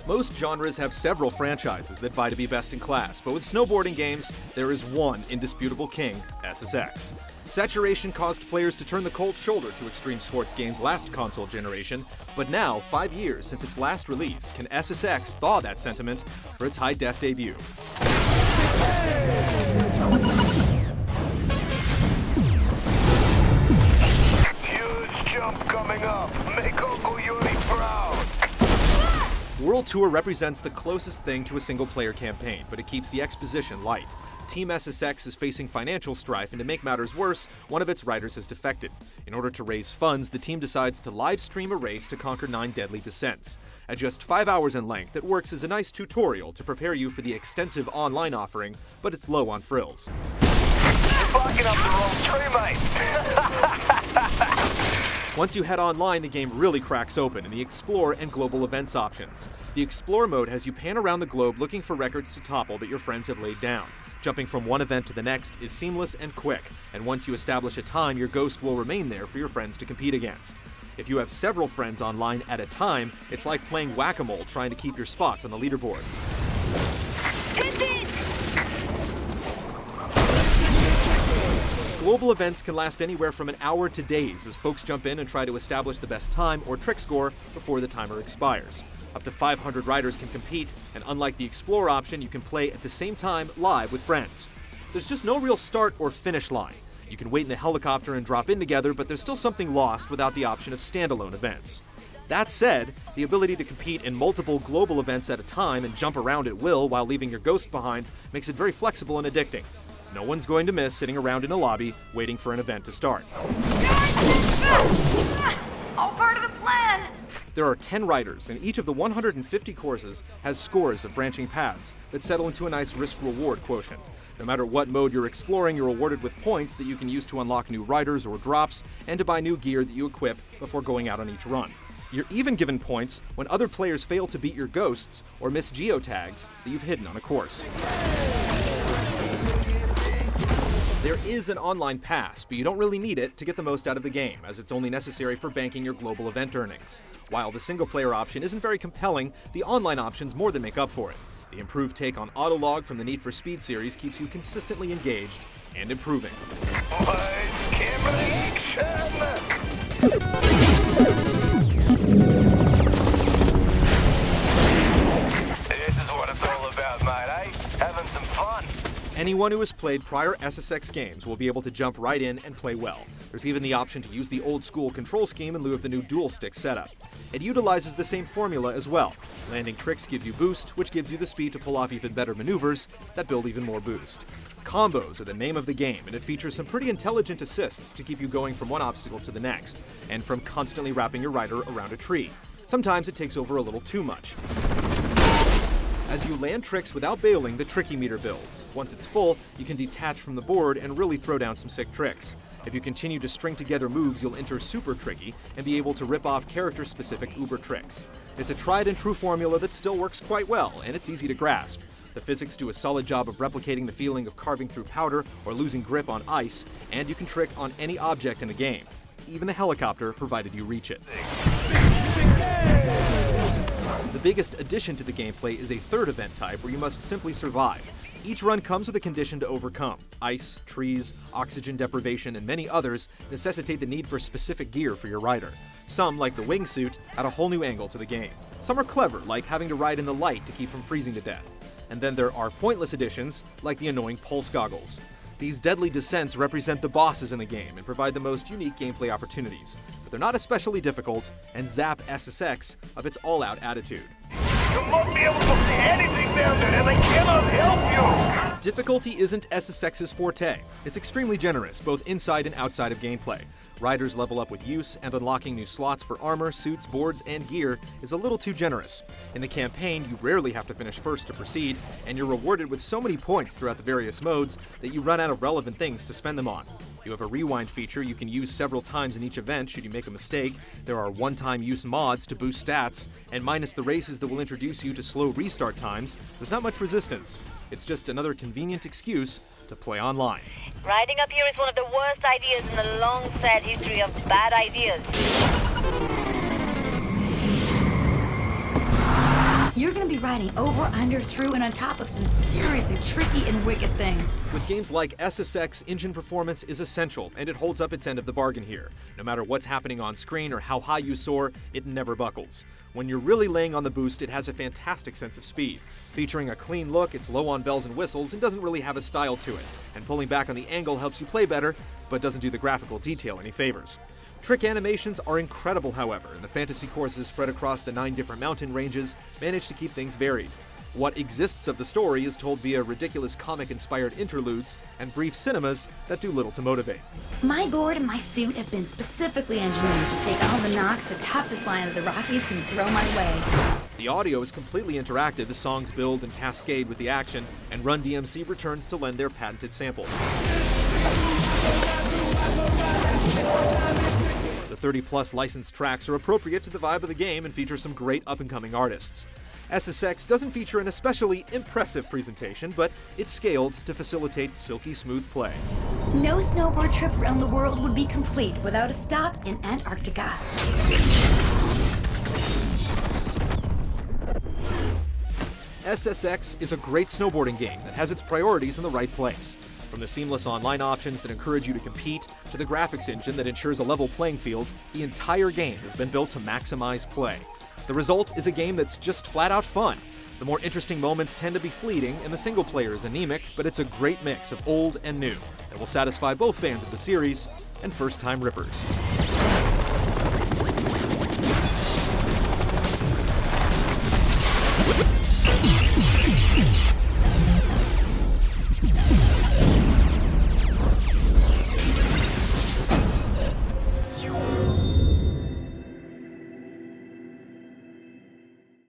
Most genres have several franchises that vie to be best in class, but with snowboarding games, there is one indisputable king, SSX. Saturation caused players to turn the cold shoulder to extreme sports games last console generation, but now, 5 years since its last release, can SSX thaw that sentiment for its high-def debut. Huge jump coming up. Make Uncle Yuri proud. World Tour represents the closest thing to a single-player campaign, but it keeps the exposition light. Team SSX is facing financial strife, and to make matters worse, one of its riders has defected. In order to raise funds, the team decides to live stream a race to conquer 9 deadly descents. At just 5 hours in length, it works as a nice tutorial to prepare you for the extensive online offering, but it's low on frills. You're barking up the wrong tree, mate. Once you head online, the game really cracks open in the Explore and Global Events options. The Explore mode has you pan around the globe looking for records to topple that your friends have laid down. Jumping from one event to the next is seamless and quick, and once you establish a time, your ghost will remain there for your friends to compete against. If you have several friends online at a time, it's like playing whack-a-mole trying to keep your spots on the leaderboards. Global events can last anywhere from an hour to days as folks jump in and try to establish the best time or trick score before the timer expires. Up to 500 riders can compete, and unlike the Explore option, you can play at the same time live with friends. There's just no real start or finish line. You can wait in the helicopter and drop in together, but there's still something lost without the option of standalone events. That said, the ability to compete in multiple global events at a time and jump around at will while leaving your ghost behind makes it very flexible and addicting. No one's going to miss sitting around in a lobby waiting for an event to start. All part of the plan! There are 10 riders, and each of the 150 courses has scores of branching paths that settle into a nice risk-reward quotient. No matter what mode you're exploring, you're rewarded with points that you can use to unlock new riders or drops, and to buy new gear that you equip before going out on each run. You're even given points when other players fail to beat your ghosts or miss geotags that you've hidden on a course. There is an online pass, but you don't really need it to get the most out of the game, as it's only necessary for banking your global event earnings. While the single-player option isn't very compelling, the online options more than make up for it. The improved take on Autolog from the Need for Speed series keeps you consistently engaged and improving. Lights, camera, action! This is what it's all about, mate, eh? Having some fun. Anyone who has played prior SSX games will be able to jump right in and play well. There's even the option to use the old-school control scheme in lieu of the new dual-stick setup. It utilizes the same formula as well. Landing tricks give you boost, which gives you the speed to pull off even better maneuvers that build even more boost. Combos are the name of the game, and it features some pretty intelligent assists to keep you going from one obstacle to the next, and from constantly wrapping your rider around a tree. Sometimes it takes over a little too much. As you land tricks without bailing, the tricky meter builds. Once it's full, you can detach from the board and really throw down some sick tricks. If you continue to string together moves, you'll enter super tricky and be able to rip off character-specific uber tricks. It's a tried and true formula that still works quite well, and it's easy to grasp. The physics do a solid job of replicating the feeling of carving through powder or losing grip on ice, and you can trick on any object in the game, even the helicopter, provided you reach it. The biggest addition to the gameplay is a third event type where you must simply survive. Each run comes with a condition to overcome. Ice, trees, oxygen deprivation, and many others necessitate the need for specific gear for your rider. Some, like the wingsuit, add a whole new angle to the game. Some are clever, like having to ride in the light to keep from freezing to death. And then there are pointless additions, like the annoying pulse goggles. These deadly descents represent the bosses in the game and provide the most unique gameplay opportunities, but they're not especially difficult and zap SSX of its all-out attitude. You won't be able to see anything down there, and I cannot help you! Difficulty isn't SSX's forte. It's extremely generous, both inside and outside of gameplay. Riders level up with use, and unlocking new slots for armor, suits, boards, and gear is a little too generous. In the campaign, you rarely have to finish first to proceed, and you're rewarded with so many points throughout the various modes that you run out of relevant things to spend them on. You have a rewind feature you can use several times in each event should you make a mistake. There are one-time use mods to boost stats, and minus the races that will introduce you to slow restart times, there's not much resistance. It's just another convenient excuse to play online. Riding up here is one of the worst ideas in the long, sad history of bad ideas. You're gonna be riding over, under, through, and on top of some seriously tricky and wicked things. With games like SSX, engine performance is essential, and it holds up its end of the bargain here. No matter what's happening on screen or how high you soar, it never buckles. When you're really laying on the boost, it has a fantastic sense of speed. Featuring a clean look, it's low on bells and whistles and doesn't really have a style to it. And pulling back on the angle helps you play better, but doesn't do the graphical detail any favors. Trick animations are incredible, however, and the fantasy courses spread across the 9 different mountain ranges manage to keep things varied. What exists of the story is told via ridiculous comic-inspired interludes and brief cinemas that do little to motivate. My board and my suit have been specifically engineered to take all the knocks the toughest line of the Rockies can throw my way. The audio is completely interactive as songs build and cascade with the action, and Run DMC returns to lend their patented sample. The 30-plus licensed tracks are appropriate to the vibe of the game and feature some great up-and-coming artists. SSX doesn't feature an especially impressive presentation, but it's scaled to facilitate silky smooth play. No snowboard trip around the world would be complete without a stop in Antarctica. SSX is a great snowboarding game that has its priorities in the right place. From the seamless online options that encourage you to compete, to the graphics engine that ensures a level playing field, the entire game has been built to maximize play. The result is a game that's just flat out fun. The more interesting moments tend to be fleeting, and the single player is anemic, but it's a great mix of old and new that will satisfy both fans of the series and first-time rippers.